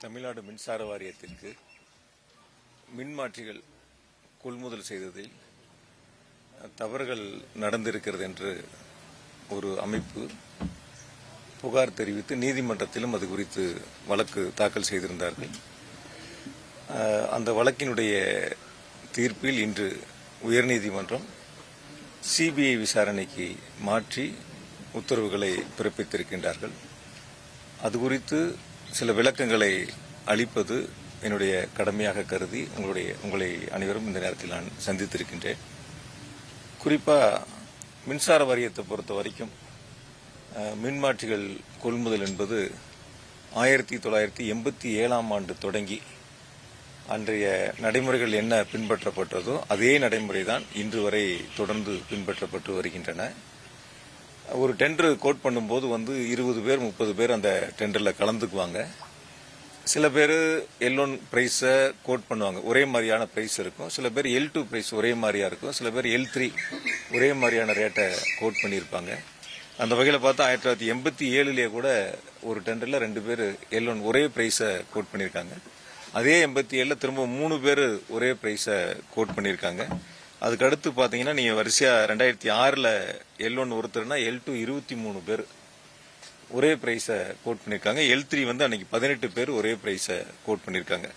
தமிழ்நாடு மின்சார வாரியத்திற்கு மின்மாற்றிகள் கொள்முதல் செய்ததில் தவறுகள் நடந்திருக்கிறது என்று ஒரு அமைப்பு புகார் தெரிவித்து நீதிமன்றத்திலும் அது குறித்து வழக்கு தாக்கல் செய்திருந்தார்கள். அந்த வழக்கினுடைய தீர்ப்பில் இன்று உயர்நீதிமன்றம் சிபிஐ விசாரணைக்கு மாற்றி உத்தரவுகளை பிறப்பித்திருக்கின்றார்கள். அது குறித்து சில விளக்கங்களை அளிப்பது என்னுடைய கடமையாக கருதி உங்களை அனைவரும் இந்த நேரத்தில் நான் சந்தித்திருக்கின்றேன். குறிப்பாக மின்சார வாரியத்தை பொறுத்த வரைக்கும் மின்மாற்றிகள் கொள்முதல் என்பது 1987ஆம் ஆண்டு தொடங்கி அன்றைய நடைமுறைகள் என்ன பின்பற்றப்பட்டதோ அதே நடைமுறை தான் இன்று வரை தொடர்ந்து பின்பற்றப்பட்டு வருகின்றன. ஒரு டெண்டர் கோட் பண்ணும்போது 20 பேர் 30 பேர் அந்த டெண்டரில் கலந்துக்குவாங்க. சில பேர் L1 பிரைஸை கோட் பண்ணுவாங்க, ஒரே மாதிரியான பிரைஸ் இருக்கும். சில பேர் L2 பிரைஸ் ஒரே மாதிரியா இருக்கும். சில பேர் L3 ஒரே மாதிரியான ரேட்டை கோட் பண்ணியிருப்பாங்க. அந்த வகையில் பார்த்தா 1987 கூட ஒரு டெண்டரில் 2 பேர் L1 ஒரே பிரைஸை கோட் பண்ணியிருக்காங்க. அதே 87 திரும்ப 3 பேர் ஒரே பிரைஸை கோட் பண்ணியிருக்காங்க. அதுக்கு அடுத்து பாத்தீங்கன்னா நீங்க வரிசையா 2006ல் L1 ஒருத்தர்னா L2 23 பேர் ஒரே பிரைஸ கோட் பண்ணிருக்காங்க. L3 அன்னைக்கு 18 பேர் ஒரே பிரைஸ கோட் பண்ணிருக்காங்க.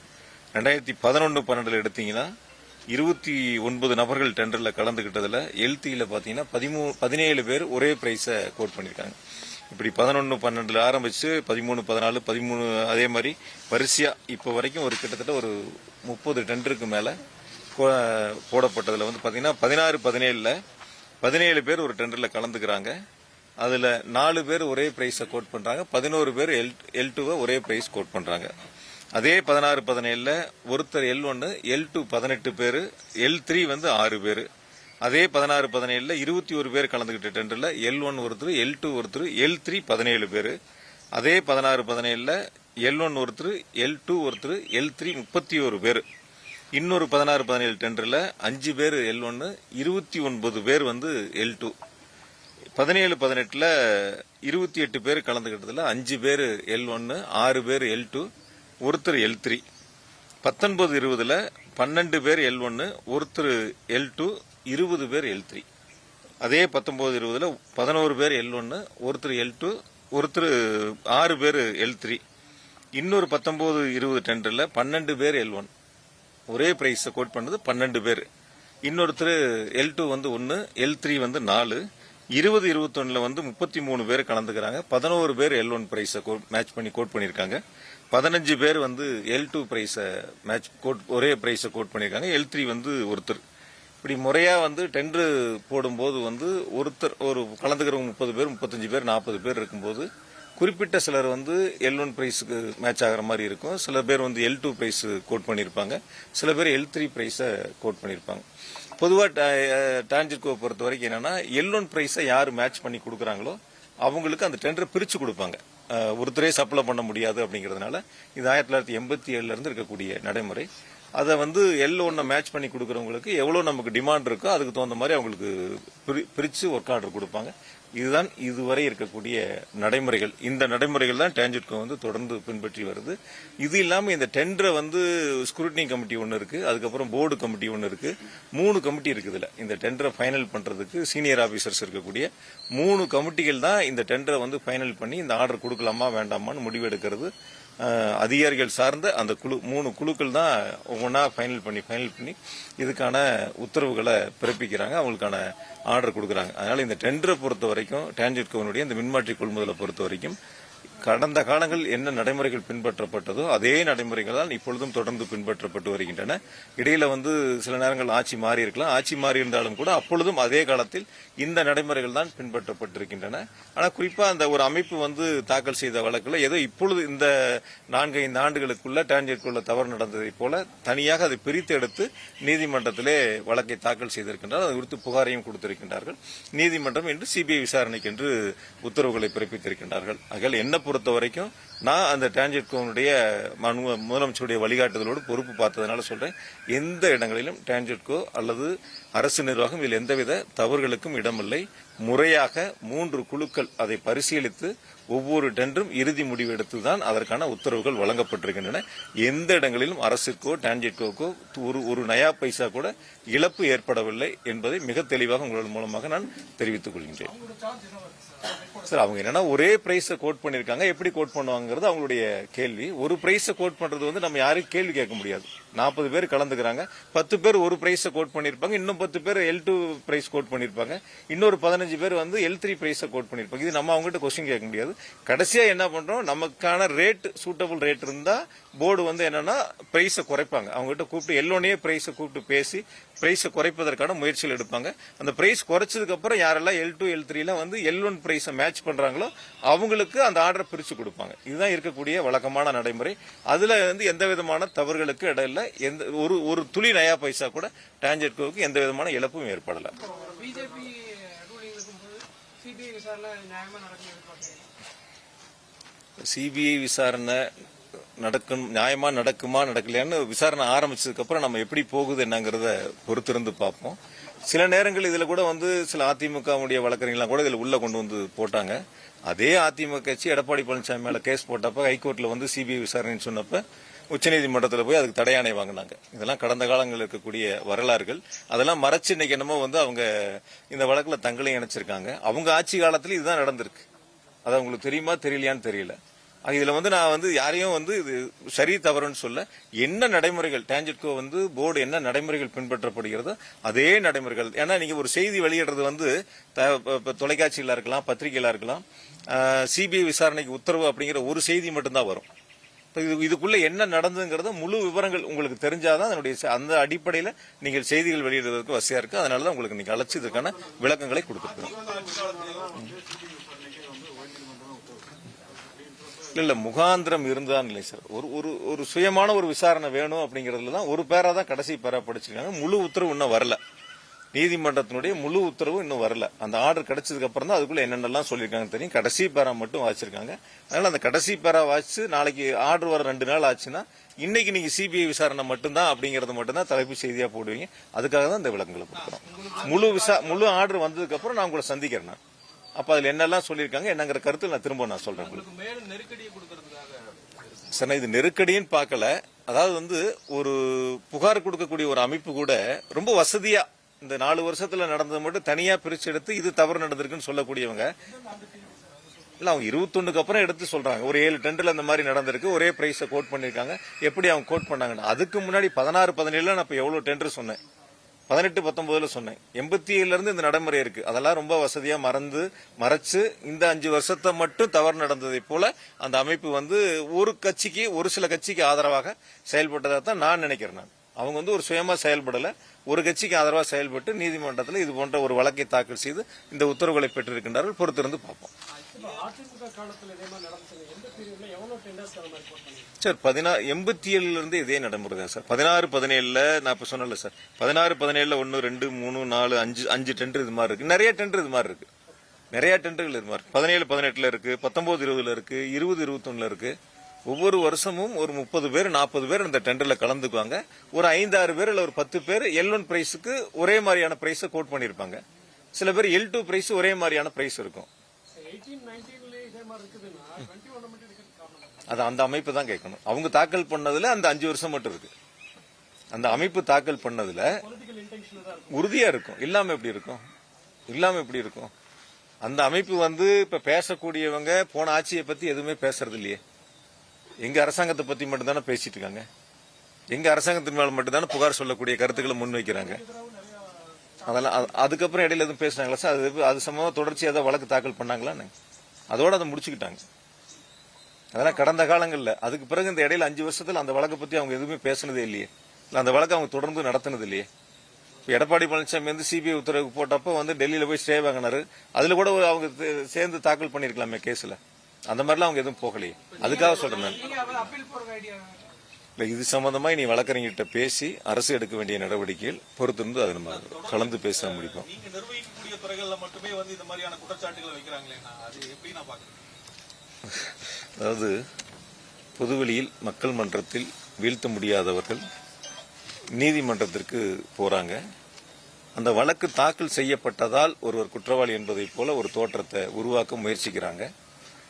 2011-12 எடுத்தீங்கன்னா 29 நபர்கள் டெண்டர்ல கலந்துகிட்டதுல L3ல பாத்தீங்கன்னா 17 பேர் ஒரே பிரைஸ கோட் பண்ணிருக்காங்க. இப்படி 11-12 ஆரம்பிச்சு 13-14 13 அதே மாதிரி வரிசையா இப்ப வரைக்கும் ஒரு கிட்டத்தட்ட ஒரு 30 டெண்டருக்கு மேல போடப்பட்டதுல பாத்தீங்கன்னா 16-17ல 17 பேர் ஒரு டெண்டர்ல கலந்துக்கிறாங்க. அதுல 4 பேர் ஒரே பிரைஸ கோட் பண்றாங்க, 11 பேர் L2 ஒரே பிரைஸ் கோட் பண்றாங்க. அதே 16-17ல ஒருத்தர் L1 L2 18 பேர் L3 6 பேர். அதே 16-17ல 21 பேர் கலந்துகிட்ட டெண்டர்ல L1 ஒருத்தர் L2 ஒருத்தர் L3 17 பேர். அதே 16-17ல L1 ஒருத்தர் L2 ஒருத்தர் L3 31 பேர். இன்னொரு 16-17 டெண்டர்ல 5 பேர் L1 29 பேர் L2. 17-18ல 28 பேர் கலந்துகிட்டதுல 5 பேர் L1 6 பேர் L2 ஒருத்தர் L3. 19-20ல 12 பேர் L1 ஒருத்தர் L2 20 பேர் L3. அதே 19-20ல 11 பேர் L1 ஒருத்தர் L2 ஒருத்தர் 6 பேர் L3. இன்னொரு 19-20 டெண்டர்ல 12 பேர் L1 ஒரே பிரைஸ் கோட் பண்ணது 12 பேர். இன்னொருத்தர் L2 1 L3 4. 20-21ல 33 பேர் கலந்துக்கிறாங்க. 11 பேர் L1 பிரைஸ் மேட்ச் பண்ணி கோட் பண்ணிருக்காங்க. 15 பேர் L2 பிரைஸ் மேட்ச் கோட் ஒரே பிரைஸ் கோட் பண்ணிருக்காங்க. L3 ஒருத்தர். இப்படி முறையா டெண்டர் போடும்போது ஒருத்தர் ஒரு கலந்துக்கிறவங்க 30 பேர் 35 பேர் 40 பேர் இருக்கும்போது குறிப்பிட்ட சிலர் L1 பிரைஸுக்கு மேட்ச் ஆகிற மாதிரி இருக்கும். சில பேர் L2 பிரைஸ் கோட் பண்ணிருப்பாங்க. சில பேர் L3 பிரைஸ கோட் பண்ணிருப்பாங்க. பொதுவாக டான்ஜெட்கோ பொறுத்த வரைக்கும் என்னன்னா L1 பிரைஸை யார் மேட்ச் பண்ணி கொடுக்குறாங்களோ அவங்களுக்கு அந்த டெண்டரை பிரிச்சு கொடுப்பாங்க. ஒருத்தரே சப்ளை பண்ண முடியாது அப்படிங்கறதுனால இது 1987ல இருந்து இருக்கக்கூடிய நடைமுறை. அதை L1 மேட்ச் பண்ணி கொடுக்கறவங்களுக்கு எவ்வளவு நமக்கு டிமாண்ட் இருக்கோ அதுக்கு தகுந்த மாதிரி அவங்களுக்கு பிரிச்சு ஒர்க் ஆர்டர் கொடுப்பாங்க. இதுதான் இதுவரை இருக்கக்கூடிய நடைமுறைகள். இந்த நடைமுறைகள் தான் டான்ஜெட்கோ தொடர்ந்து பின்பற்றி வருது. இது இல்லாம இந்த டெண்டரை ஸ்க்ரூட்டினி கமிட்டி ஒன்னு இருக்கு, அதுக்கப்புறம் போர்டு கமிட்டி ஒன்னு இருக்கு, 3 கமிட்டி இருக்குதுல இந்த டெண்டரை ஃபைனல் பண்றதுக்கு சீனியர் ஆபீசர்ஸ் இருக்கக்கூடிய 3 கமிட்டிகள் தான் இந்த டெண்டரை ஃபைனல் பண்ணி இந்த ஆர்டர் கொடுக்கலாமா வேண்டாமான்னு முடிவெடுக்கிறது. அதிகாரிகள் சார்ந்த அந்த 3 குழுக்கள் தான் ஒவ்வொன்றா ஃபைனல் பண்ணி இதுக்கான உத்தரவுகளை பிறப்பிக்கிறாங்க, அவங்களுக்கான ஆர்டர் கொடுக்கறாங்க. அதனால இந்த டெண்டரை பொறுத்த வரைக்கும் டான்ஜெட்கோனுடைய இந்த மின்மாற்றி கொள்முதலை பொறுத்த வரைக்கும் கடந்த காலங்கள் என்ன நடைமுறைகள் பின்பற்றப்பட்டதோ அதே நடைமுறைகள் தான் இப்பொழுதும் தொடர்ந்து பின்பற்றப்பட்டு வருகின்றன. இடையில சில நேரங்கள் ஆட்சி மாறி இருக்கலாம், ஆட்சி மாறி இருந்தாலும் கூட அப்பொழுதும் அதே காலத்தில் இந்த நடைமுறைகள் தான் பின்பற்றப்பட்டிருக்கின்றன. ஆனா குறிப்பா அந்த ஒரு அமைப்பு தாக்கல் செய்த வழக்குல ஏதோ இப்பொழுது இந்த 4-5 ஆண்டுகளுக்குள்ள டான்ஜெட்கோல தவறு நடந்ததை போல தனியாக அதை பிரித்து எடுத்து நீதிமன்றத்திலே வழக்கை தாக்கல் செய்திருக்கின்றார். அது குறித்து புகாரையும் கொடுத்திருக்கின்றார்கள். நீதிமன்றம் இன்று சிபிஐ விசாரணைக்கு என்று உத்தரவுகளை பிறப்பித்திருக்கின்றார்கள். ஆகையால் என்ன பொறுத்த வரைக்கும் நான் அந்த டிரான்ஜெட்கோனுடைய முதலமைச்சருடைய வழிகாட்டுதலோடு பொறுப்பு பார்த்ததுனால சொல்றேன், எந்த இடங்களிலும் டிரான்ஜெட்கோ அல்லது அரசு நிர்வாகம் இதில் எந்தவித தவறுகளுக்கும் இடமில்லை. முறையாக 3 குழுக்கள் அதை பரிசீலித்து ஒவ்வொரு டெண்டரும் இறுதி முடிவு எடுத்துதான் அதற்கான உத்தரவுகள் வழங்கப்பட்டிருக்கின்றன. எந்த இடங்களிலும் அரசுக்கோ டிரான்ஜெட்கோக்கோ ஒரு நயா பைசா கூட இழப்பு ஏற்படவில்லை என்பதை மிக தெளிவாக உங்கள் மூலமாக நான் தெரிவித்துக் கொள்கின்றேன். சார், அவங்க என்னன்னா ஒரே பிரைஸ கோட் பண்ணிருக்காங்க, எப்படி கோட் பண்ணுவாங்கிறது அவங்களுடைய கேள்வி. ஒரு பிரைஸ கோட் பண்றது வந்து நம்ம யாரும் கேள்வி கேட்க முடியாது. 40 பேர் கலந்துக்கிறாங்க, 10 பேர் ஒரு பிரைஸ கோட் பண்ணிருப்பாங்க, இன்னும் 10 பேர் L2 பிரைஸ் கோட் பண்ணிருப்பாங்க, இன்னொரு 15 பேர் வந்து L3 பிரைஸ கோட் பண்ணிருப்பாங்க. இது நம்ம அவங்ககிட்ட கொஸ்டின் கேட்க முடியாது. கடைசியா என்ன பண்றோம், நமக்கான ரேட் சூட்டபிள் ரேட் இருந்தா போர்டு வந்து என்னன்னா பிரைஸ குறைப்பாங்க. அவங்ககிட்ட கூப்பிட்டு L1 பிரைஸ கூப்பிட்டு பேசி பிரைஸ குறைப்பதற்கான முயற்சிகள் எடுப்பாங்க. அந்த பிரைஸ் குறைச்சதுக்கு அப்புறம் யாரெல்லாம் L2 L3 வந்து L1 பிரைஸ மேட்ச் பண்றாங்களோ அவங்களுக்கு அந்த ஆர்டரை பிரிச்சு கொடுப்பாங்க. இதுதான் இருக்கக்கூடிய வழக்கமான நடைமுறை. அதுல வந்து எந்த விதமான தவறுகளுக்கு இடம் இல்லை. ஒரு துளி நயா பைசா கூட டிரான்ஜெட்கோவுக்கு எந்த விதமான இழப்பும் ஏற்படல. சிபிஐ விசாரணை நியாயமா நடக்குமா நடக்கலையான்னு விசாரணை ஆரம்பிச்சதுக்கு அப்புறம் நம்ம எப்படி போகுது என்னங்கறத பொறுத்திருந்து பார்ப்போம். சில நேரங்கள் இதுல கூட வந்து சில அதிமுகவுடைய வழக்கறிஞர்கள் கூட இதுல உள்ள கொண்டு வந்து போட்டாங்க. அதே அதிமுக கட்சி எடப்பாடி பழனிசாமி மேல கேஸ் போட்டப்ப ஹைகோர்ட்ல வந்து சிபிஐ விசாரணைன்னு சொன்னப்ப உச்சநீதிமன்றத்தில் போய் அதுக்கு தடையாணை வாங்கினாங்க. இதெல்லாம் கடந்த காலங்களில் இருக்கக்கூடிய வரலாறுகள். அதெல்லாம் மறைச்சு இன்னைக்கு என்னமோ வந்து அவங்க இந்த வழக்குல தங்களையும் இணைச்சிருக்காங்க. அவங்க ஆட்சி காலத்துல இதுதான் நடந்திருக்கு. அது அவங்களுக்கு தெரியுமா தெரியலையான்னு தெரியல. இதுல வந்து நான் வந்து யாரையும் வந்து இது சரி தவறுன்னு சொல்ல, என்ன நடைமுறைகள் டிரான்ஜெட்கோ வந்து போர்டு என்ன நடைமுறைகள் பின்பற்றப்படுகிறதோ அதே நடைமுறைகள். ஏன்னா நீங்க ஒரு செய்தி வெளியிடுறது வந்து தொலைக்காட்சியில இருக்கலாம், பத்திரிகையில இருக்கலாம், சிபிஐ விசாரணைக்கு உத்தரவு அப்படிங்கிற ஒரு செய்தி மட்டும்தான் வரும். இதுக்குள்ள என்ன நடந்ததுங்கிறத முழு விவரங்கள் உங்களுக்கு தெரிஞ்சாதான் அந்த அடிப்படையில் நீங்கள் செய்திகள் வெளியிடுவதற்கு வசதியா இருக்கு. அதனாலதான் உங்களுக்கு நீங்க அழைச்சி இதற்கான விளக்கங்களை கொடுத்துருக்கோம். இல்ல முகாந்திரம் இருந்தான் இல்லை சார். ஒரு சுயமான ஒரு விசாரணை வேணும் அப்படிங்கறதுல தான் ஒரு பேரா தான் கடைசி பேரா படிச்சிருக்காங்க. முழு உத்தரவு இன்னும் வரல. நீதிமன்றத்தினுடைய முழு உத்தரவு இன்னும் வரல. அந்த ஆர்டர் கிடைச்சதுக்கு அப்புறம் தான் அதுக்குள்ள என்னென்னலாம் சொல்லியிருக்காங்க தெரியும். கடைசி பேரா மட்டும் வாசிச்சிருக்காங்க. அதனால அந்த கடைசி பேரா வாசிச்சு நாளைக்கு ஆர்டர் வர 2 நாள் ஆச்சுன்னா இன்னைக்கு நீங்க சிபிஐ விசாரணை மட்டும்தான் அப்படிங்கறது மட்டும்தான் தலைப்பு செய்தியா போடுவீங்க. அதுக்காக தான் இந்த விளக்கங்களை கொடுக்குறோம். முழு ஆர்டர் வந்ததுக்கு அப்புறம் நான் உங்களை சந்திக்கிறேன். அப்ப அதுல என்னெல்லாம் சொல்லியிருக்காங்க என்னங்கிற கருத்து நான் திரும்ப நான் சொல்றேன். சார், இது நெருக்கடின்னு பார்க்கல. அதாவது வந்து ஒரு புகார் கொடுக்கக்கூடிய ஒரு அமைப்பு கூட ரொம்ப வசதியா இந்த 4 வருஷத்துல நடந்தது மட்டும் தனியா பிரிச்சு எடுத்து இது தவறு நடந்திருக்குன்னு சொல்லக்கூடியவங்க இல்ல. அவங்க 21க்கு அப்புறம் எடுத்து சொல்றாங்க. ஒரு 7 டெண்டர்ல இந்த மாதிரி நடந்திருக்கு, ஒரே பிரைஸ கோட் பண்ணிருக்காங்க. எப்படி அவங்க கோட் பண்ணாங்கன்னு அதுக்கு முன்னாடி 16, 17 நான் இப்ப எவ்வளவு டெண்டர் சொன்னேன், 18, 19 சொன்னேன். 87ல இருந்து இந்த நடைமுறை இருக்கு. அதெல்லாம் ரொம்ப வசதியா மறைச்சு இந்த 5 வருஷத்தை மட்டும் தவறு நடந்ததை போல அந்த அமைப்பு வந்து ஒரு சில கட்சிக்கு ஆதரவாக செயல்பட்டதா தான் நான் நினைக்கிறேன். அவங்க வந்து ஒரு சுயமா செயல்படல, ஒரு கட்சிக்கு ஆதரவாக செயல்பட்டு நீதிமன்றத்தில் இது போன்ற ஒரு வழக்கை தாக்கல் செய்து இந்த உத்தரவுகளை பெற்றிருக்கின்றார்கள். பொறுத்திருந்து பார்ப்போம். சார், 87ல இருந்து இதே நடைமுறை தான் சார். 16, 17ல நான் இப்ப சொன்னல சார், 16, 17ல 1, 2, 3, 4, 5 டெண்டர் இது மாதிரி இருக்கு. நிறைய டெண்டர் இது மாதிரி இருக்கு. நிறைய டெண்டர்கள் இது மாதிரி 17, 18ல இருக்கு, 19, 20ல இருக்கு, 20, 21ல இருக்கு. ஒவ்வொரு வருஷமும் ஒரு 30 பேர் 40 பேர் இந்த டெண்டர்ல கலந்துக்குவாங்க. ஒரு 5-6 பேர் இல்ல ஒரு 10 பேர் L1 பிரைஸுக்கு ஒரே மாதிரியான பிரைஸ கோட் பண்ணிருப்பாங்க. சில பேர் L2 பிரைஸ் ஒரே மாதிரியான பிரைஸ் இருக்கும். அது அந்த அமைப்பு தான் கேட்கணும். அவங்க தாக்கல் பண்ணதுல அந்த 5 வருஷம் மட்டும் இருக்கு. அந்த அமைப்பு தாக்கல் பண்ணதுல உறுதியா இருக்கும். இல்லாம எப்படி இருக்கும்? அந்த அமைப்பு வந்து இப்ப பேசக்கூடியவங்க போன ஆட்சியை பத்தி எதுவுமே பேசுறது இல்லையே. எங்க அரசாங்கத்தை பத்தி மட்டும் தானே பேசிட்டு இருக்காங்க. எங்க அரசாங்கத்தின் மேல மட்டும் தானே புகார் சொல்லக்கூடிய கருத்துக்களை முன்வைக்கிறாங்க. அதெல்லாம் அதுக்கப்புறம் இடையில எதுவும் பேசினாங்களா சார்? அது சம்பந்தமா தொடர்ச்சியா ஏதாவது வழக்கு தாக்கல் பண்ணாங்களா? அதோட அதை முடிச்சுக்கிட்டாங்க. அதெல்லாம் கடந்த காலங்கள்ல. அதுக்கு பிறகு இந்த இடையில 5 வருஷத்துல அந்த வழக்கை பத்தி அவங்க எதுவுமே பேசினதே இல்லையே. அந்த வழக்கை அவங்க தொடர்ந்து நடத்தினது இல்லையே. எடப்பாடி பழனிசாமி வந்து சிபிஐ உத்தரவு போட்டப்ப வந்து டெல்லியில போய் ஸ்டே வாங்கினாரு. அதுல கூட அவங்க சேர்ந்து தாக்கல் பண்ணிருக்கலாமே கேஸ்ல. அந்த மாதிரிலாம் அவங்க எதுவும் போகலையே. அதுக்காக சொல்றேன். இது சம்பந்தமா நீ வழக்கறிஞர்கிட்ட பேசி அரசு எடுக்க வேண்டிய நடவடிக்கைகள் பொறுத்திருந்து அதை நம்ம கலந்து பேச முடியும். அதாவது பொதுவெளியில் மக்கள் மன்றத்தில் வீழ்த்த முடியாதவர்கள் நீதிமன்றத்திற்கு போறாங்க. அந்த வழக்கு தாக்கல் செய்யப்பட்டதால் ஒருவர் குற்றவாளி என்பதைப் போல ஒரு தோற்றத்தை உருவாக்க முயற்சிக்கிறாங்க.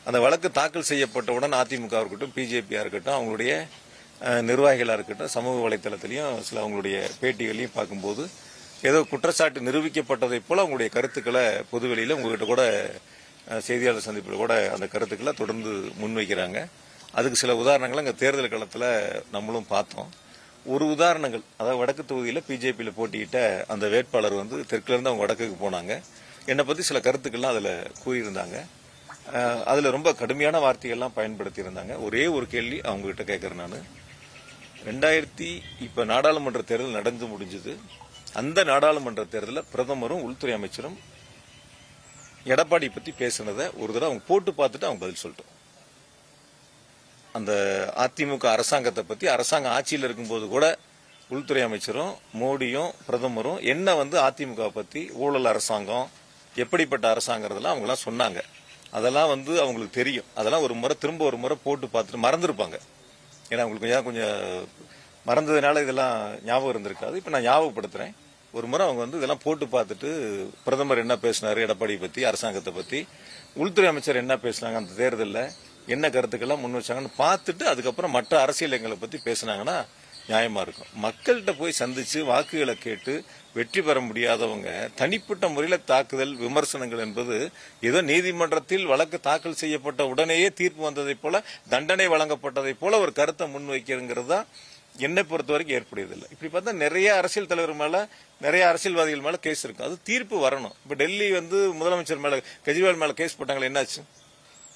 அந்த வழக்கு தாக்கல் செய்யப்பட்டவுடன் அதிமுக இருக்கட்டும், பிஜேபியா இருக்கட்டும், அவங்களுடைய நிர்வாகிகளா இருக்கட்டும், சமூக வலைதளத்திலையும் சில அவங்களுடைய பேட்டிகளையும் பார்க்கும்போது ஏதோ குற்றச்சாட்டு நிரூபிக்கப்பட்டதை போல அவங்களுடைய கருத்துக்களை பொதுவெளியில் உங்ககிட்ட கூட செய்தியாளர் சந்திப்பில் கூட அந்த கருத்துக்களை தொடர்ந்து முன்வைக்கிறாங்க. அதுக்கு சில உதாரணங்களை அங்கே தேர்தல் களத்தில் நம்மளும் பார்த்தோம். ஒரு உதாரணங்கள், அதாவது வடக்கு தொகுதியில் பிஜேபியில் போட்டியிட்ட அந்த வேட்பாளர் வந்து தெற்குலேருந்து அவங்க வடக்குக்கு போனாங்க. என்னை பற்றி சில கருத்துக்கள்லாம் அதில் கூறியிருந்தாங்க. அதில் ரொம்ப கடுமையான வார்த்தைகள்லாம் பயன்படுத்தியிருந்தாங்க. ஒரே ஒரு கேள்வி அவங்ககிட்ட கேட்குறேன் நான். 2000 இப்போ நாடாளுமன்ற தேர்தல் நடந்து முடிஞ்சது. அந்த நாடாளுமன்ற தேர்தலில் பிரதமரும் உள்துறை அமைச்சரும் எடப்பாடி பற்றி பேசினதை ஒரு தடவை அவங்க போட்டு பார்த்துட்டு அவங்க பதில் சொல்லிட்டோம். அந்த அதிமுக அரசாங்கத்தை பற்றி, அரசாங்க ஆட்சியில் இருக்கும்போது கூட உள்துறை அமைச்சரும் மோடியும் பிரதமரும் என்ன வந்து அதிமுக பற்றி ஊழல் அரசாங்கம் எப்படிப்பட்ட அரசாங்கிறதெல்லாம் அவங்களாம் சொன்னாங்க. அதெல்லாம் வந்து அவங்களுக்கு தெரியும். அதெல்லாம் ஒரு முறை திரும்ப ஒரு முறை போட்டு பார்த்துட்டு மறந்துருப்பாங்க. ஏன்னா அவங்களுக்கு கொஞ்சம் மறந்ததுனால இதெல்லாம் ஞாபகம் இருந்திருக்காது. இப்போ நான் ஞாபகப்படுத்துறேன். ஒரு முறை அவங்க வந்து இதெல்லாம் போட்டு பார்த்துட்டு பிரதமர் என்ன பேசினாரு எடப்பாடி பற்றி, அரசாங்கத்தை பற்றி, உள்துறை அமைச்சர் என்ன பேசினாங்க, அந்த தேர்தலில் என்ன கருத்துக்கெல்லாம் முன் வச்சாங்கன்னு பார்த்துட்டு அதுக்கப்புறம் மற்ற அரசியல் பற்றி பேசினாங்கன்னா நியாயமா இருக்கும். மக்கள்கிட்ட போய் சந்திச்சு வாக்குகளை கேட்டு வெற்றி பெற முடியாதவங்க தனிப்பட்ட முறையில் தாக்குதல் விமர்சனங்கள் என்பது ஏதோ நீதிமன்றத்தில் வழக்கு தாக்கல் செய்யப்பட்ட உடனேயே தீர்ப்பு வந்ததை போல, தண்டனை வழங்கப்பட்டதை போல ஒரு கருத்தை முன்வைக்கிறங்கிறது தான் என்னை பொறுத்த வரைக்கும் ஏற்புடையதில்லை. இப்படி பார்த்தா நிறைய அரசியல் தலைவர் மேல, நிறைய அரசியல்வாதிகள் மேல கேஸ் இருக்கு. அது தீர்ப்பு வரணும். இப்ப டெல்லி வந்து முதலமைச்சர் மேல, கெஜ்ரிவால் மேல கேஸ் போட்டாங்களே, என்னாச்சு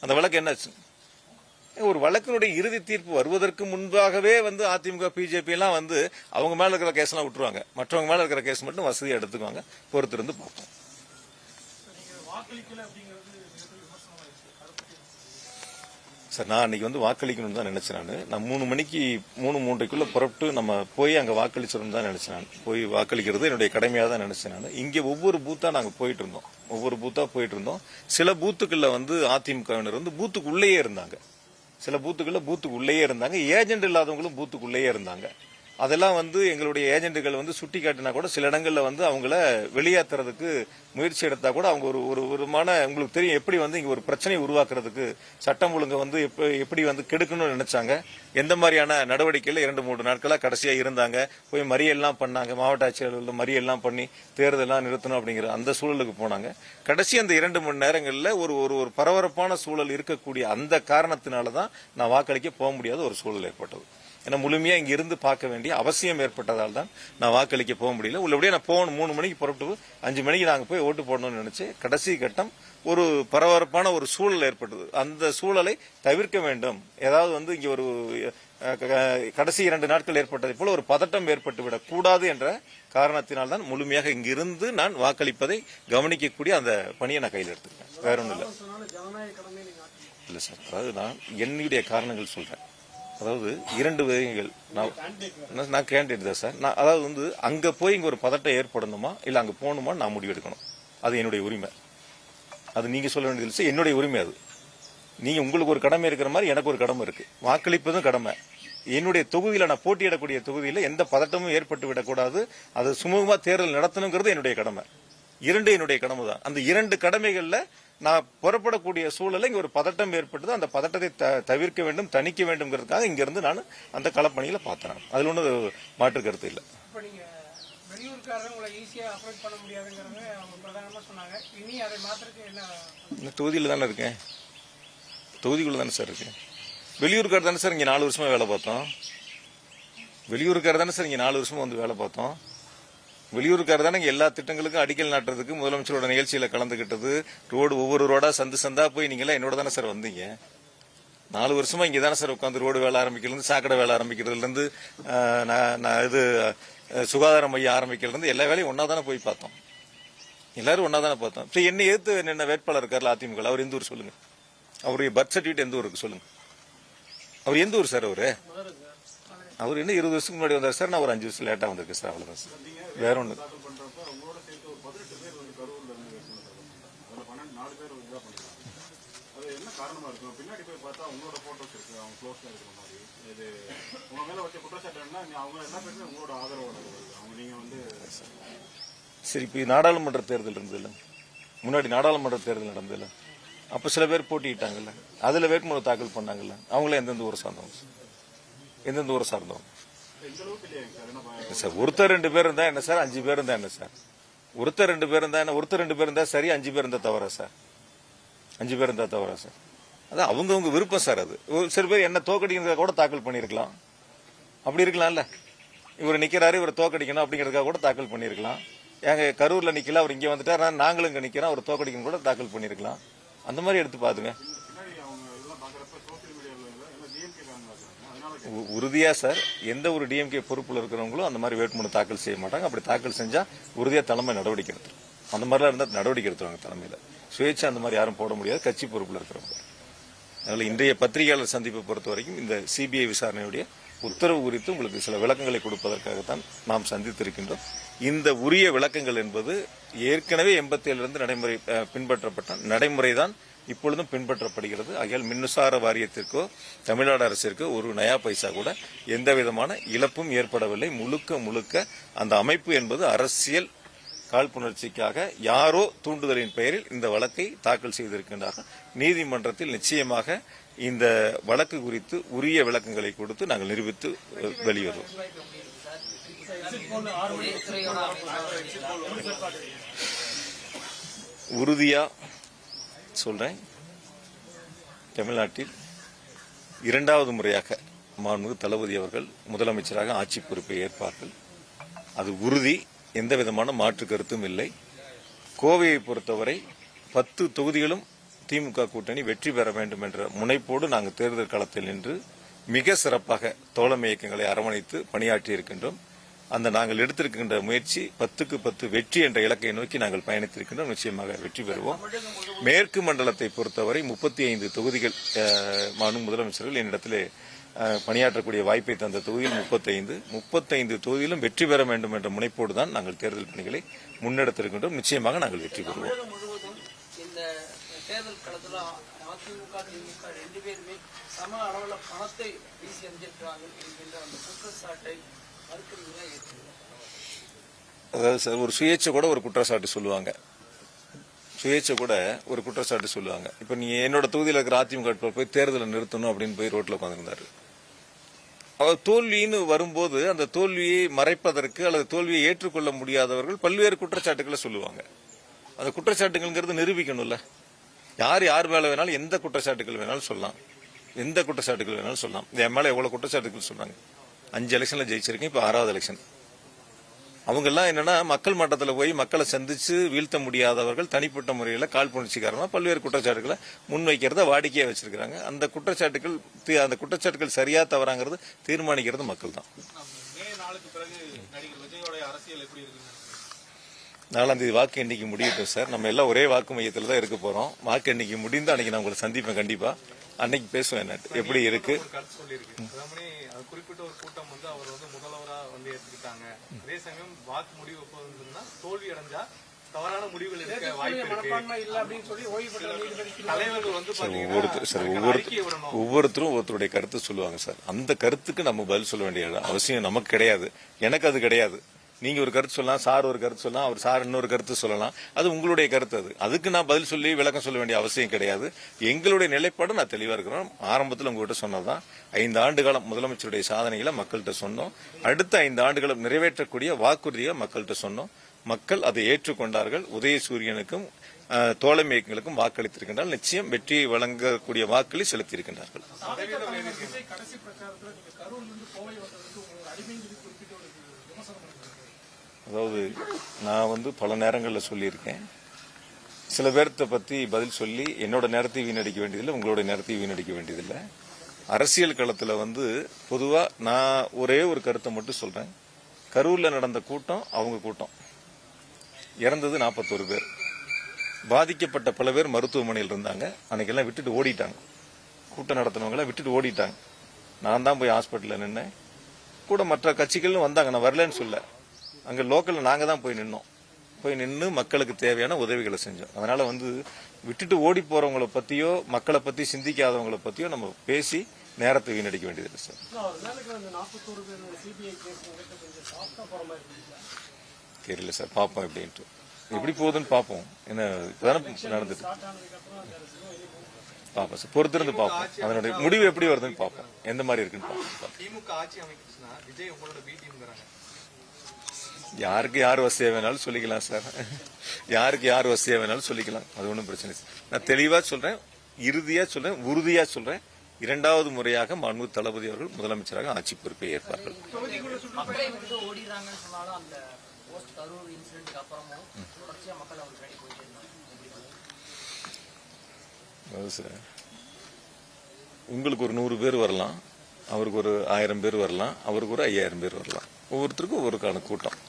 அந்த வழக்கு? என்னாச்சு? ஒரு வழக்கினுடைய இறுதி தீர்ப்பு வருவதற்கு முன்பாகவே வந்து அதிமுக பிஜேபி எல்லாம் வந்து அவங்க மேல இருக்கிற கேஸ் எல்லாம் விட்டுருவாங்க. மற்றவங்க மேல இருக்கிற கேஸ் மட்டும் வசதியா எடுத்துக்குவாங்க. பொறுத்திருந்து பார்ப்போம். சார், நான் அன்னைக்கு வந்து வாக்களிக்கணும்னு தான் நினைச்சேன். நான் 3 மணிக்கு 3:30க்குள்ள புறப்பட்டு நம்ம போய் அங்கே வாக்களிச்சிடணும் தான் நினைச்சேன். போய் வாக்களிக்கிறது என்னுடைய கடமையாக தான் நினைச்சேன். இங்கே ஒவ்வொரு பூத்தா நாங்கள் போயிட்டு இருந்தோம். சில பூத்துக்கள்ல வந்து அதிமுகவினர் வந்து பூத்துக்குள்ளேயே இருந்தாங்க. சில பூத்துக்கள்ல பூத்துக்குள்ளேயே இருந்தாங்க. ஏஜென்ட் இல்லாதவங்களும் பூத்துக்குள்ளேயே இருந்தாங்க. அதெல்லாம் வந்து எங்களுடைய ஏஜென்ட்டுகள் வந்து சுட்டி காட்டினா கூட சில இடங்கள்ல வந்து அவங்கள வெளியேற்றுறதுக்கு முயற்சி எடுத்தா கூட அவங்க ஒரு விதமான, உங்களுக்கு தெரியும் எப்படி வந்து இங்க ஒரு பிரச்சனையை உருவாக்குறதுக்கு சட்டம் ஒழுங்கை வந்து எப்படி வந்து கெடுக்கணும்னு நினைச்சாங்க. எந்த மாதிரியான நடவடிக்கையில 2-3 நாட்களா கடைசியா இருந்தாங்க. போய் மறியெல்லாம் பண்ணாங்க. மாவட்ட ஆட்சியர்கள் மறியெல்லாம் பண்ணி தேர்தலாம் நிறுத்தணும் அப்படிங்கிற அந்த சூழலுக்கு போனாங்க. கடைசி அந்த 2 மணி நேரங்கள்ல ஒரு பரபரப்பான சூழல் இருக்கக்கூடிய அந்த காரணத்தினாலதான் நான் வாக்களிக்க போக முடியாத ஒரு சூழல் ஏற்பட்டது. ஏன்னா முழுமையா இங்க இருந்து பார்க்க வேண்டிய அவசியம் ஏற்பட்டதால் தான் நான் வாக்களிக்க போக முடியல. உள்ளபடியே நான் போகணும். 3 மணிக்கு புறப்பட்டு 5 மணிக்கு நாங்க போய் ஓட்டு போடணும்னு நினைச்சு கடைசி கட்டம் ஒரு பரபரப்பான ஒரு சூழல் ஏற்பட்டது. அந்த சூழலை தவிர்க்க வேண்டும். ஏதாவது வந்து இங்க ஒரு கடைசி 2 நாட்கள் ஏற்பட்டதை போல ஒரு பதட்டம் ஏற்பட்டு விடக் கூடாது என்ற காரணத்தினால்தான் முழுமையாக இங்கிருந்து நான் வாக்களிப்பதை கவனிக்கக்கூடிய அந்த பணியை நான் கையில் எடுத்துக்கிறேன். வேற ஒன்றும் இல்ல சார். அதாவது நான் என்னுடைய காரணங்கள் சொல்றேன். அதாவது 2 வகைகள். நான் கேண்டிடேட் தான் சார். நான் அதாவது வந்து அங்க போய் இங்க ஒரு பதட்டம் ஏற்படணுமா இல்ல அங்க போகணுமா நான் முடிவெடுக்கணும். அது என்னுடைய உரிமை. அது நீங்க சொல்ல வேண்டியது என்னுடைய உரிமை. அது நீங்க உங்களுக்கு ஒரு கடமை இருக்கிற மாதிரி எனக்கு ஒரு கடமை இருக்கு. வாக்களிப்பதும் கடமை. என்னுடைய தொகுதியில நான் போட்டியிடக்கூடிய தொகுதியில எந்த பதட்டமும் ஏற்பட்டு விடக்கூடாது. அது சுமூகமா தேர்தல் நடத்தணுங்கிறது என்னுடைய கடமை. 2 என்னுடைய கடமை தான். அந்த 2 கடமைகள்ல நான் புறப்படக்கூடிய சூழலை இங்க ஒரு பதட்டம் ஏற்பட்டது. அந்த பதட்டத்தை தவிர்க்க வேண்டும், தணிக்க வேண்டும்ங்கிறதுக்காக இங்க இருந்து நான் அந்த களப்பணியில பார்த்தேன். அதுல ஒன்றும் மாற்று கருத்து இல்லை. தொகுதியில தானே இருக்கேன். தொகுதிக்குள்ள தானே சார் இருக்கேன். வெளியூருக்கார் தானே சார் இங்க 4 வருஷமா வேலை பார்த்தோம். வெளியூருக்கார் தானே சார் இங்க 4 வருஷமா வந்து வேலை பார்த்தோம். வெளியூருக்கார தானே எல்லா திட்டங்களுக்கும் அடிக்கல் நாட்டுறதுக்கு முதலமைச்சரோட நிகழ்ச்சியில கலந்துகிட்டது. ரோடு ஒவ்வொரு ரோடா சந்தா போய் நீங்க என்னோட தானே சார் வந்தீங்க. 4 வருஷமா இங்க தானே சார் உட்காந்து ரோடு வேலை ஆரம்பிக்கிறது, சாக்கடை வேலை ஆரம்பிக்கிறதுல இருந்து இது சுகாதார மையம் ஆரம்பிக்கிறது இருந்து எல்லா வேலையும் ஒன்னா தானே போய் பார்த்தோம். எல்லாரும் ஒன்னா தானே பார்த்தோம். என்ன ஏத்து என்ன வேட்பாளர் இருக்காரு அதிமுக, அவர் எந்த ஊர் சொல்லுங்க. அவருடைய பர்த் சர்டிபிகேட் எந்த ஊருக்கு சொல்லுங்க. அவர் எந்த ஊர் சார்? அவர் என்ன 20 வருஷத்துக்கு முன்னாடி வந்தார் சார். நான் ஒரு 5 வருஷம் லேட்டா வந்திருக்கேன் சார். அவ்வளவுதான் சார். வேற ஒண்ணு. காரணமா இருக்கும். பின்னாடி போய் பார்த்தா உங்களோட போட்டோஸ் இருக்கு, அவங்க க்ளோஸ்ல இருக்கிற மாதிரி. இது உங்க மேல வச்ச குற்றச்சாட்டு என்ன, அவங்க எல்லா பேருமே உங்களோட ஆதரவோட அவங்க நீங்க வந்து சரி. இப்போ நாடாளுமன்ற தேர்தல் இருந்ததில்ல, முன்னாடி நாடாளுமன்ற தேர்தல் நடந்ததில்ல, அப்போ சில பேர் போட்டிட்டாங்கல்ல, அதில் வேட்புமனு தாக்கல் பண்ணாங்கல்ல, அவங்கள எந்தெந்த ஊரை சார்ந்தவங்க சார்? சார் ஒருத்தர் 2 பேர் இருந்தா என்ன சார், 5 பேர் இருந்தா என்ன சார்? ஒருத்தர் 2 பேர் இருந்தா என்ன, ஒருத்தர் 2 பேர் இருந்தா சரி, 5 பேர் இருந்தா தவறா சார்? 5 பேர் இருந்தா தவறா சார்? அதான் அவங்கவுங்க விருப்பம் சார். அது சில பேர் என்ன தோக்கடிக்கிறதுக்காக கூட தாக்கல் பண்ணிருக்கலாம், அப்படி இருக்கலாம்ல. இவர் நிக்கிறாரு, இவர் தோக்கடிக்கணும் அப்படிங்கறதுக்காக கூட தாக்கல் பண்ணிருக்கலாம். எங்க கரூர்ல நிக்கல, அவர் இங்க வந்துட்டார், நாங்களும் இங்க நிக்கிறோம், அவர் தோக்கடிக்கணும் கூட தாக்கல் பண்ணிருக்கலாம். அந்த மாதிரி எடுத்து பாத்துங்க. உறுதியா சார், எந்த ஒரு டிஎம்கே பொறுப்புல இருக்கிறவங்களும் அந்த மாதிரி வேட்புமனு தாக்கல் செய்ய மாட்டாங்க. அப்படி தாக்கல் செஞ்சா உறுதியா தலைமை நடவடிக்கை எடுத்துரும். அந்த மாதிரிலாம் இருந்தா நடவடிக்கை எடுத்துருவாங்க தலைமையில. சுயேட்சை அந்த மாதிரி யாரும் போட முடியாது, கட்சி பொறுப்புல இருக்கிறவங்க. அதனால இன்றைய பத்திரிகையாளர் சந்திப்பை பொறுத்த வரைக்கும் இந்த சிபிஐ விசாரணையுடைய உத்தரவு குறித்து உங்களுக்கு சில விளக்கங்களை கொடுப்பதற்காகத்தான் நாம் சந்தித்திருக்கின்றோம். இந்த உரிய விளக்கங்கள் என்பது ஏற்கனவே 87 பின்பற்றப்பட்ட நடைமுறைதான் இப்பொழுதும் பின்பற்றப்படுகிறது. ஆகையால் மின்சார வாரியத்திற்கோ தமிழ்நாடு அரசிற்கோ ஒரு நயா பைசா கூட எந்த விதமான இழப்பும் ஏற்படவில்லை. முழுக்க அந்த அமைப்பு என்பது அரசியல் காழ்ப்புணர்ச்சிக்காக யாரோ தூண்டுதலின் பெயரில் இந்த வழக்கை தாக்கல் செய்திருக்கின்றார்கள். நீதிமன்றத்தில் நிச்சயமாக இந்த வழக்கு குறித்து உரிய விளக்கங்களை கொடுத்து நாங்கள் நிரூபித்து வெளிவருவோம். உறுதியா சொல்றேன், தமிழ்நாட்டில் 2வது முறையாக மாண்புமிகு தளபதி அவர்கள் முதலமைச்சராக ஆட்சி பொறுப்பை ஏற்பார்கள். அது உறுதி, எந்த விதமான மாற்று கருத்தும் இல்லை. கோவையை பொறுத்தவரை 10 தொகுதிகளும் திமுக கூட்டணி வெற்றி பெற வேண்டும் என்ற முனைப்போடு நாங்கள் தேர்தல் களத்தில் நின்று மிக சிறப்பாக தோழமை இயக்கங்களை அரவணைத்து பணியாற்றி இருக்கின்றோம். அந்த நாங்கள் எடுத்திருக்கின்ற முயற்சி 10க்கு 10 வெற்றி என்ற இலக்கை நோக்கி நாங்கள் பயணித்திருக்கின்றோம். நிச்சயமாக வெற்றி பெறுவோம். மேற்கு மண்டலத்தை பொறுத்தவரை 35 தொகுதிகள் மாண்புமிகு முதலமைச்சர்கள் என்னிடத்திலே பணியாற்றக்கூடிய வாய்ப்பை தந்த தொகுதியில் 35 தொகுதியிலும் வெற்றி பெற வேண்டும் என்ற முனைப்போடு தான் நாங்கள் தேர்தல் பணிகளை முன்னெடுத்திருக்கின்றோம். நிச்சயமாக நாங்கள் வெற்றி பெறுவோம். தேர்தல் களத்துல அதிமுக திமுக 2 பேருமே சம அளவுல பணத்தை வீசி எறிஞ்சிருக்கிறாங்க என்கின்ற அந்த குற்றச்சாட்டை மறுக்கிறீங்களா? அதாவது சார், ஒரு சுயேட்சை கூட ஒரு குற்றச்சாட்டு சொல்லுவாங்க. இப்ப நீ என்னோட தொகுதியில் இருக்கிற அதிமுக போய் தேர்தலை நிறுத்தணும் அப்படின்னு போய் ரோட்ல உட்காந்துருந்தாரு. அவர் தோல்வின்னு வரும்போது அந்த தோல்வியை மறைப்பதற்கு அல்லது தோல்வியை ஏற்றுக்கொள்ள முடியாதவர்கள் பல்வேறு குற்றச்சாட்டுகளை சொல்லுவாங்க. அந்த குற்றச்சாட்டுகள்ங்கிறது நிரூபிக்கணும்ல. யார் மேல வேணாலும் எந்த குற்றச்சாட்டுகள் வேணாலும் சொல்லலாம். என் மேல எவ்வளவு குற்றச்சாட்டுகள் சொன்னாங்க. 5 எலெக்ஷன்ல ஜெயிச்சிருக்கேன், இப்ப 6வது எலெக்ஷன். அவங்க எல்லாம் என்னன்னா மக்கள் மட்டத்தில் போய் மக்களை சந்திச்சு வீழ்த்த முடியாதவர்கள் தனிப்பட்ட முறையில் காழ்ப்புணர்ச்சி காரணமா பல்வேறு குற்றச்சாட்டுகளை முன்வைக்கிறத வாடிக்கையா வச்சிருக்காங்க. அந்த குற்றச்சாட்டுகள் சரியா தவறாங்கிறது தீர்மானிக்கிறது மக்கள் தான். 4ஆம் தேதி வாக்கு எண்ணிக்கை முடியட்டும் சார். நம்ம எல்லாம் ஒரே வாக்கு மையத்தில் தான் இருக்க போறோம். வாக்கு எண்ணிக்கை முடிந்து அன்னைக்கு நான் உங்களை சந்திப்பேன். கண்டிப்பா அன்னைக்கு பேசுவேன் எப்படி இருக்கு. குறிப்பிட்ட ஒரு கூட்டம் வந்து அவர் வந்து முதல்வரா வந்து ஏற்றுக்கிட்டாங்க. அதே சமயம் வாக்கு முடிவு தோல்வி அடைஞ்சா தவறான முடிவுகள் எடுக்க வாய்ப்பு இருக்கு. தலைவர்கள் வந்து ஒவ்வொருத்தரும் ஒருத்தருடைய கருத்து சொல்லுவாங்க சார். அந்த கருத்துக்கு நம்ம பதில் சொல்ல வேண்டிய அவசியம் நமக்கு கிடையாது. எனக்கு அது கிடையாது. நீங்க ஒரு கருத்து சொல்லலாம், சார் ஒரு கருத்து சொல்லலாம், அவர் சார் இன்னொரு கருத்து சொல்லலாம். அது உங்களுடைய கருத்து. அதுக்கு நான் பதில் சொல்லி விளக்கம் சொல்ல வேண்டிய அவசியம் கிடையாது. எங்களுடைய நிலைப்பாடு நான் தெளிவா இருக்கிறோம். ஆரம்பத்தில் உங்ககிட்ட சொன்னதான் 5 ஆண்டு காலம் முதலமைச்சருடைய சாதனைகளை மக்கள்கிட்ட சொன்னோம். அடுத்த 5 ஆண்டுகளும் நிறைவேற்றக்கூடிய வாக்குறுதியை மக்கள்கிட்ட சொன்னோம். மக்கள் அதை ஏற்றுக்கொண்டார்கள். உதயசூரியனுக்கும் தோழமை இயக்கங்களுக்கும் வாக்களித்திருக்கின்றார்கள். நிச்சயம் வெற்றியை வழங்கக்கூடிய வாக்களை செலுத்தியிருக்கின்றார்கள். அதாவது நான் பல நேரங்களில் சொல்லியிருக்கேன். சில பேர்த்த பத்தி பதில் சொல்லி என்னோட நேரத்தை வீணடிக்க வேண்டியதில்லை, உங்களோட நேரத்தை வீணடிக்க வேண்டியதில்லை. அரசியல் களத்தில் பொதுவா நான் ஒரே ஒரு கருத்தை மட்டும் சொல்றேன். கரூர்ல நடந்த கூட்டம் அவங்க கூட்டம். இறந்தது 41 பேர். பாதிக்கப்பட்ட பல பேர் மருத்துவமனையில் இருந்தாங்க. அன்னைக்கெல்லாம் விட்டுட்டு ஓடிட்டாங்க. கூட்டம் நடத்தினவங்க விட்டுட்டு ஓடிட்டாங்க. நான் தான் போய் ஹாஸ்பிட்டல்ல நின்னேன். கூட மற்ற கட்சிகளும் வந்தாங்க, நான் வரலன்னு சொல்ல. அங்க லோக்கல்ல நாங்க தான் போய் நின்னோம். போய் நின்று மக்களுக்கு தேவையான உதவிகளை செஞ்சோம். அதனால வந்து விட்டுட்டு ஓடி போறவங்களை பத்தியோ மக்களை பத்தி சிந்திக்காதவங்களை பத்தியோ நம்ம பேசி நேரத்தை வீணடிக்க வேண்டியது சார். தெரியல சார், பார்ப்போம் எப்படின்ட்டு. எப்படி போகுதுன்னு பார்ப்போம். என்ன இப்பதானே நடந்துட்டு பார்ப்போம் சார், பொறுத்திருந்து பார்ப்போம். அதனுடைய முடிவு எப்படி வருதுன்னு பார்ப்போம், எந்த மாதிரி இருக்குன்னு பார்ப்போம். திமுக ஆட்சி அமைக்குச்சுன்னா விஜய் உங்களோட பி டீம்ங்கறாங்க. யாருக்கு யார் வசதியா வேணாலும் சொல்லிக்கலாம் சார், யாருக்கு யார் வசதியா வேணாலும் சொல்லிக்கலாம், அது ஒன்றும் பிரச்சனை இல்லை. நான் தெளிவா சொல்றேன், இறுதியா சொல்றேன், உறுதியா சொல்றேன், 2வது முறையாக மாண்பு தளபதி அவர்கள் முதலமைச்சராக ஆட்சி பொறுப்பை ஏற்பார்கள். மக்களை விட்டு ஓடிறாங்கன்னு சொன்னாலும் அந்த போஸ்ட் கரூர் இன்சிடென்ட்க்கு அப்புறமும் தொடர்ச்சியா மக்கள் அவர் தேடி போயிட்டே இருந்தாங்க. சார், உங்களுக்கு ஒரு 100 பேர் வரலாம், அவருக்கு ஒரு 1000 பேர் வரலாம், அவருக்கு ஒரு 5000 பேர் வரலாம். ஒவ்வொருத்தருக்கும் ஒவ்வொருக்கான கூட்டம்.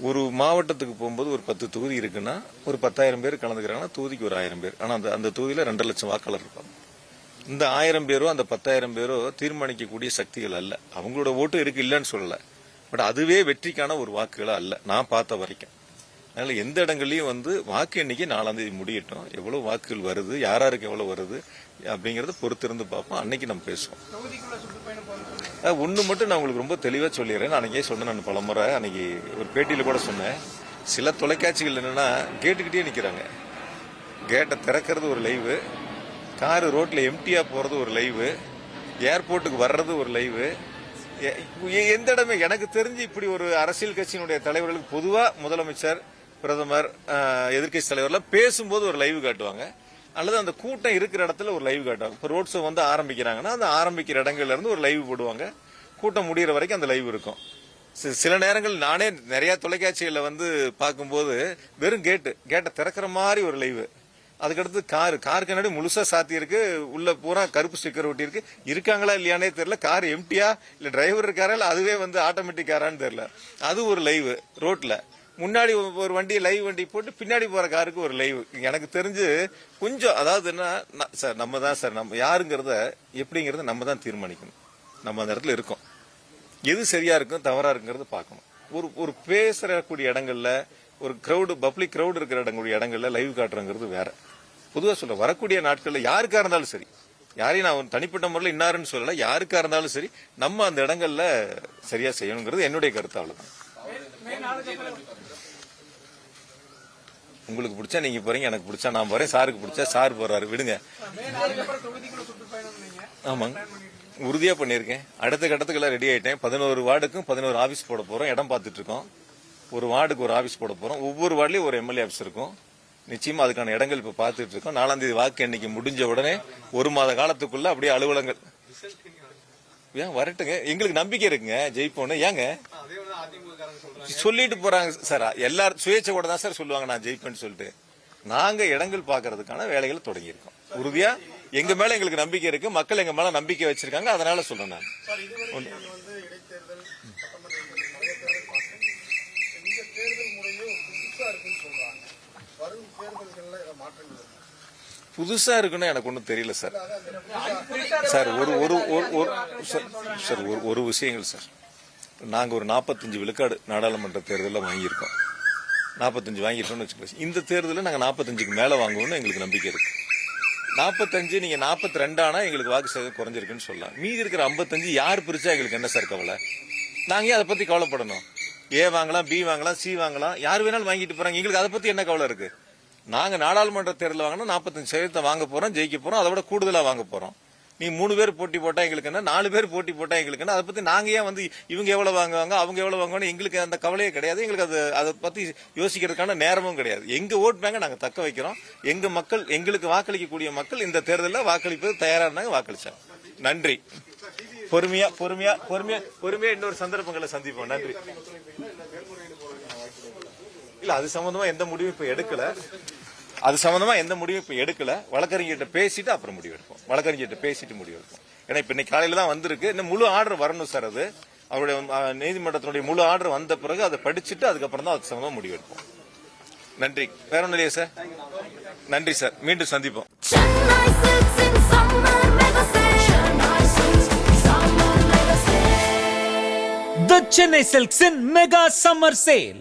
ஒரு மாவட்டத்துக்கு போகும்போது ஒரு 10 தொகுதி இருக்குன்னா ஒரு 10,000 பேர் கலந்துக்கிறாங்கன்னா தொகுதிக்கு ஒரு 1000 பேர். ஆனா அந்த தொகுதியில 2 லட்சம் வாக்காளர் இருப்பாங்க. இந்த 1000 பேரோ அந்த 10,000 பேரோ தீர்மானிக்கக்கூடிய சக்திகள் அல்ல. அவங்களோட ஓட்டு இருக்கு இல்லைன்னு சொல்லல, பட் அதுவே வெற்றிக்கான ஒரு வாக்குகளா அல்ல நான் பார்த்த வரைக்கும். அதனால எந்த இடங்கள்லயும் வந்து வாக்கு எண்ணிக்கை 4ஆம் தேதி முடியட்டும், எவ்வளவு வாக்குகள் வருது, யாராருக்கு எவ்வளவு வருது அப்படிங்கறத பொறுத்திருந்து பார்ப்போம். அன்னைக்கு நம்ம பேசுவோம். ஒண்ணு மட்டும் நான் உங்களுக்கு ரொம்ப தெளிவா சொல்லிடுறேன். அன்னைக்கே சொன்னேன், நான் பலமுறை அன்னைக்கு ஒரு பேட்டியில கூட சொன்னேன். சில தொலைக்காட்சிகள் என்னன்னா கேட்டுக்கிட்டே நிக்கிறாங்க. கேட்டை திறக்கிறது ஒரு லைவு, காரு ரோட்ல எம்டியா போறது ஒரு லைவு, ஏர்போர்ட்டுக்கு வர்றது ஒரு லைவு. எந்த இடமே எனக்கு தெரிஞ்சு இப்படி ஒரு அரசியல் கட்சியினுடைய தலைவர்களுக்கு பொதுவா முதலமைச்சர், பிரதமர், எதிர்க்கட்சி தலைவர்லாம் பேசும்போது ஒரு லைவ் காட்டுவாங்க, அல்லது அந்த கூட்டம் இருக்கிற இடத்துல ஒரு லைவ் காட்டுவாங்க. இப்போ ரோட் ஷோ வந்து ஆரம்பிக்கிறாங்கன்னா அந்த ஆரம்பிக்கிற இடங்கள்ல இருந்து ஒரு லைவ் போடுவாங்க, கூட்டம் முடிகிற வரைக்கும் அந்த லைவ் இருக்கும். சில நேரங்கள் நானே நிறைய தொலைக்காட்சிகளை வந்து பார்க்கும்போது வெறும் கேட்டை திறக்கிற மாதிரி ஒரு லைவ், அதுக்கடுத்து காருக்கு முன்னாடி முழுசா சாத்தி இருக்கு, உள்ள பூரா கருப்பு ஸ்டிக்கர் ஒட்டி இருக்கு, இருக்காங்களா இல்லையானே தெரியல, கார் எம்டியா இல்ல டிரைவர் இருக்காரா இல்ல அதுவே வந்து ஆட்டோமேட்டிக் காரான்னு தெரியல, அது ஒரு லைவ். ரோட்ல முன்னாடி ஒரு வண்டி லைவ் வண்டி போட்டு பின்னாடி போற காருக்கு ஒரு லைவ். எனக்கு தெரிஞ்சு கொஞ்சம் அதாவது என்ன சார், நம்ம தான் சார், நம்ம யாருங்கிறத எப்படிங்கறத நம்ம தான் தீர்மானிக்கணும். நம்ம அந்த இடத்துல இருக்கோம், எது சரியா இருக்கும் தவறா இருக்குங்கிறத பார்க்கணும். ஒரு பேசக்கூடிய இடங்கள்ல ஒரு கிரௌடு பப்ளிக் கிரௌடு இருக்கிற இடங்கள்ல லைவ் காட்டுறங்கிறது வேற. பொதுவா சொல்ல வரக்கூடிய நாட்கள்ல யாருக்கா இருந்தாலும் சரி, யாரையும் நான் தனிப்பட்ட முறையில் இன்னாருன்னு சொல்லல, யாருக்கா இருந்தாலும் சரி நம்ம அந்த இடங்கள்ல சரியா செய்யணுங்கிறது என்னுடைய கருத்து. அவ்வளவுதான். உங்களுக்கு பிடிச்சா நீங்க போறீங்க, எனக்கு பிடிச்சா நான் போறேன், சாருக்கு பிடிச்சா சார் போறாரு, விடுங்க. ஆமாங்க, உறுதியா பண்ணிருக்கேன். அடுத்த கட்டத்துக்கு ரெடி ஆயிட்டேன். 11 வார்டுக்கும் 11 ஆபீஸ் போட போறோம், இடம் பார்த்துட்டு இருக்கோம். ஒரு வார்டுக்கு ஒரு ஆபீஸ் போட போறோம், ஒவ்வொரு வார்டுலயும் ஒரு எம்எல்ஏ ஆபீஸ் இருக்கும். நிச்சயமா அதுக்கான இடங்கள் இப்ப பார்த்துட்டு இருக்கோம். 4ஆம் தேதி வாக்கு எண்ணிக்கை முடிஞ்ச உடனே 1 மாத காலத்துக்குள்ள அப்படியே அலுவலகங்கள் ஏன் வரட்டுங்க, எங்களுக்கு நம்பிக்கை இருக்குங்க ஜெயிப்போன்னு. ஏங்க சொல்லிட்டு போறாங்க சார், எல்லாரும் சுயேட்சை கூட தான் சார் சொல்லுவாங்க நான் ஜெயிப்பேன்னு சொல்லிட்டு. நாங்க இடங்கள் பாக்குறதுக்கான வேலைகளை தொடங்கி இருக்கோம். உறுதியா எங்க மேல எங்களுக்கு நம்பிக்கை இருக்கு, மக்கள் எங்க மேல நம்பிக்கை வச்சிருக்காங்க. அதனால சொல்றேன் நான். புதுசா இருக்குன்னு எனக்கு ஒன்றும் தெரியல சார். சார் ஒரு விஷயங்கள் சார், நாங்க ஒரு 45 விழுக்காடு நாடாளுமன்ற தேர்தலில் வாங்கியிருக்கோம். 45 வாங்கியிருக்கோம்னு வச்சுக்கோங்க. இந்த தேர்தலில் நாங்க 45க்கு மேல வாங்குவோம்னு எங்களுக்கு நம்பிக்கை இருக்கு. 45 நீங்க 42 ஆனா எங்களுக்கு வாக்கு சதவீதம் குறைஞ்சிருக்குன்னு சொல்லலாம். மீதி இருக்கிற 55 யார் பிரிச்சா எங்களுக்கு என்ன சார் கவலை? நாங்க அதை பத்தி கவலைப்படணும். ஏ வாங்கலாம், பி வாங்கலாம், சி வாங்கலாம், யார் வேணாலும் வாங்கிட்டு போறாங்க. எங்களுக்கு அதை பத்தி என்ன கவலை இருக்கு? நாங்க நாடாளுமன்ற தேர்தல் வாங்கினா 45% வாங்க போறோம், ஜெயிக்க போறோம், அதை விட கூடுதலா வாங்க போறோம். நீ 3 பேர் போட்டி போட்டா எங்களுக்கு என்ன, 4 பேர் போட்டி போட்டா எங்களுக்கு என்ன? அதை பத்தி நாங்க ஏன் வந்து இவங்க எவ்வளவு வாங்குவாங்க அவங்க எவ்வளவு வாங்குவாங்க எங்களுக்கு அந்த கவலையே கிடையாது. எங்களுக்கு அதை பத்தி யோசிக்கிறதுக்கான நேரமும் கிடையாது. எங்க ஓட் பேங்க நாங்க தக்க வைக்கிறோம். எங்க மக்கள், எங்களுக்கு வாக்களிக்கக்கூடிய மக்கள் இந்த தேர்தலில் வாக்களிப்பது தயாரா இருந்தாங்க, வாக்களிச்சாங்க. நன்றி. பொறுமையா இன்னொரு சந்தர்ப்பங்களை சந்திப்போம். நன்றி. இல்ல அது சம்பந்தமா எந்த முடிவும் இப்ப எடுக்கல. வழக்கறிஞர்கிட்ட பேசிட்டு அப்புறம் முடிவு எடுப்போம். ஏன்னா இப்ப இன்னைக்கு காலையில தான் வந்திருக்கு. இன்னும் முழு ஆர்டர் வரணும் சார். அது அவருடைய நீதிமன்றத்தினுடைய முழு ஆர்டர் வந்த பிறகு அதை படிச்சுட்டு அதுக்கப்புறம் தான் அது சம்பந்தமா முடிவு எடுப்போம். நன்றி. வேற ஒன்றும் இல்லையா சார்? நன்றி சார். மீண்டும் சந்திப்போம். The Chennai Silks in Mega Summer Sale.